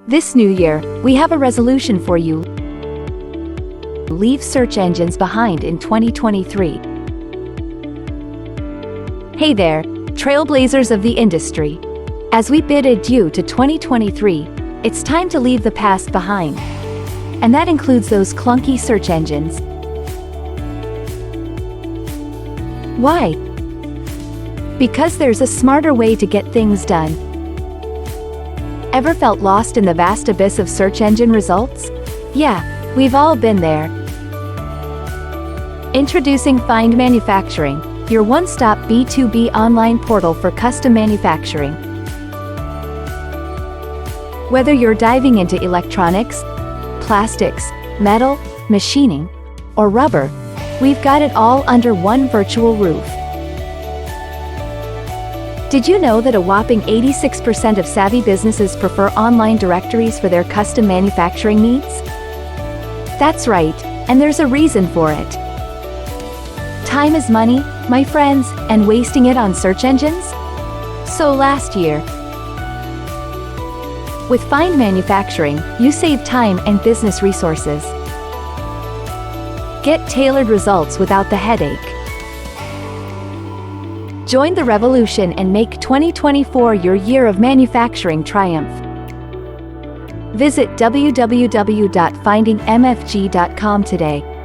This new year, we have a resolution for you. Leave search engines behind in 2023. Hey there, trailblazers of the industry. As we bid adieu to 2023, it's time to leave the past behind. And that includes those clunky search engines. Why? Because there's a smarter way to get things done. Ever felt lost in the vast abyss of search engine results? Yeah, we've all been there. Introducing Find Manufacturing, your one-stop B2B online portal for custom manufacturing. Whether you're diving into electronics, plastics, metal, machining, or rubber, we've got it all under one virtual roof. Did you know that a whopping 86% of savvy businesses prefer online directories for their custom manufacturing needs? That's right, and there's a reason for it. Time is money, my friends, and wasting it on search engines? So last year, with Find Manufacturing, you save time and business resources. Get tailored results without the headache. Join the revolution and make 2024 your year of manufacturing triumph. Visit www.findingmfg.com today.